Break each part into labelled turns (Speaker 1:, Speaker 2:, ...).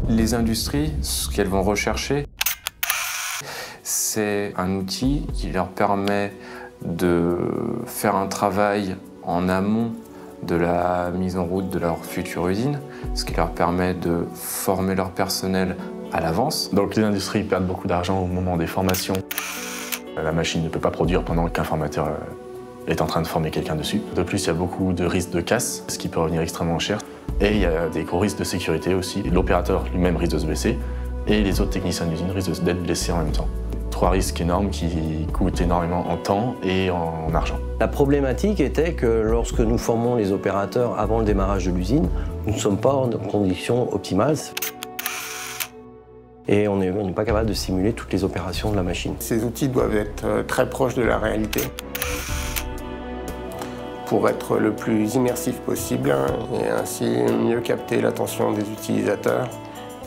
Speaker 1: Les industries, ce qu'elles vont rechercher, c'est un outil qui leur permet de faire un travail en amont de la mise en route de leur future usine, ce qui leur permet de former leur personnel à l'avance.
Speaker 2: Donc les industries perdent beaucoup d'argent au moment des formations. La machine ne peut pas produire pendant qu'un formateur est en train de former quelqu'un dessus. De plus, il y a beaucoup de risques de casse, ce qui peut revenir extrêmement cher. Et il y a des gros risques de sécurité aussi. L'opérateur lui-même risque de se blesser et les autres techniciens d'usine risquent d'être blessés en même temps. 3 risques énormes qui coûtent énormément en temps et en argent.
Speaker 3: La problématique était que lorsque nous formons les opérateurs avant le démarrage de l'usine, nous ne sommes pas en conditions optimales. Et on n'est pas capable de simuler toutes les opérations de la machine.
Speaker 4: Ces outils doivent être très proches de la réalité pour être le plus immersif possible et ainsi mieux capter l'attention des utilisateurs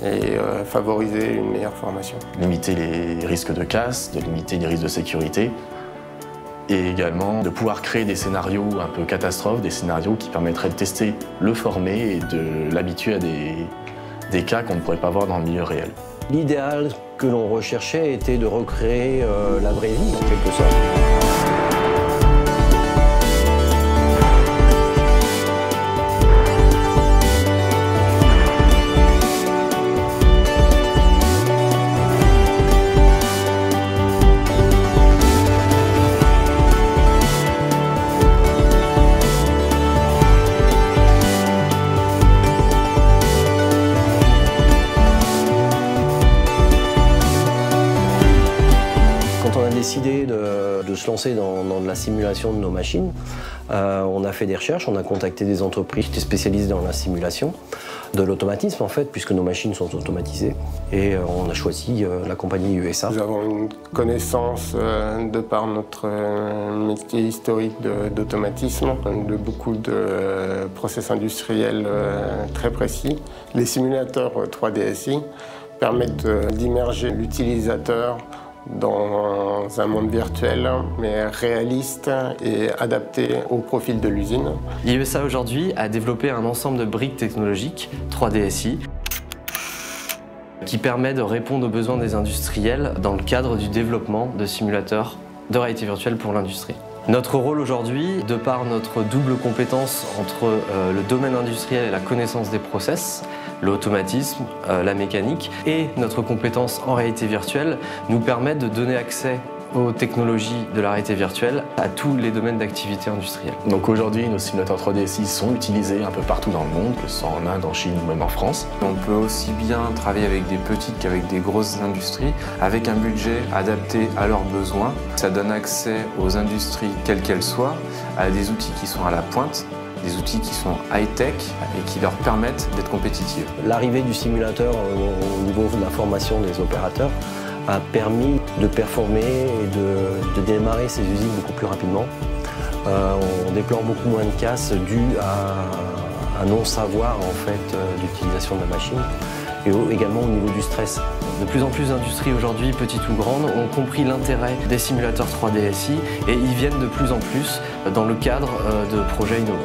Speaker 4: et favoriser une meilleure formation.
Speaker 2: Limiter les risques de casse, de limiter les risques de sécurité et également de pouvoir créer des scénarios un peu catastrophes, des scénarios qui permettraient de tester le formé et de l'habituer à des cas qu'on ne pourrait pas voir dans le milieu réel.
Speaker 3: L'idéal que l'on recherchait était de recréer la vraie vie, en quelque sorte. Quand on a décidé de se lancer dans de la simulation de nos machines, on a fait des recherches, on a contacté des entreprises qui étaient spécialisées dans la simulation, de l'automatisme en fait, puisque nos machines sont automatisées. Et on a choisi la compagnie USA.
Speaker 4: Nous avons une connaissance, de par notre métier historique d'automatisme, de beaucoup de process industriels très précis. Les simulateurs 3DSI permettent d'immerger l'utilisateur dans un monde virtuel, mais réaliste et adapté au profil de l'usine.
Speaker 5: IESA aujourd'hui a développé un ensemble de briques technologiques 3DSI qui permet de répondre aux besoins des industriels dans le cadre du développement de simulateurs de réalité virtuelle pour l'industrie. Notre rôle aujourd'hui, de par notre double compétence entre le domaine industriel et la connaissance des process, l'automatisme, la mécanique et notre compétence en réalité virtuelle, nous permet de donner accès aux technologies de la réalité virtuelle à tous les domaines d'activité industrielle.
Speaker 2: Donc aujourd'hui, nos simulateurs 3DSI sont utilisés un peu partout dans le monde, que ce soit en Inde, en Chine ou même en France.
Speaker 1: On peut aussi bien travailler avec des petites qu'avec des grosses industries, avec un budget adapté à leurs besoins. Ça donne accès aux industries, quelles qu'elles soient, à des outils qui sont à la pointe, des outils qui sont high-tech et qui leur permettent d'être compétitifs.
Speaker 3: L'arrivée du simulateur au niveau de la formation des opérateurs a permis de performer et de démarrer ces usines beaucoup plus rapidement. On déplore beaucoup moins de casse dû à un non-savoir en fait, d'utilisation de la machine et également au niveau du stress.
Speaker 5: De plus en plus d'industries aujourd'hui, petites ou grandes, ont compris l'intérêt des simulateurs 3DSI et ils viennent de plus en plus dans le cadre de projets innovants.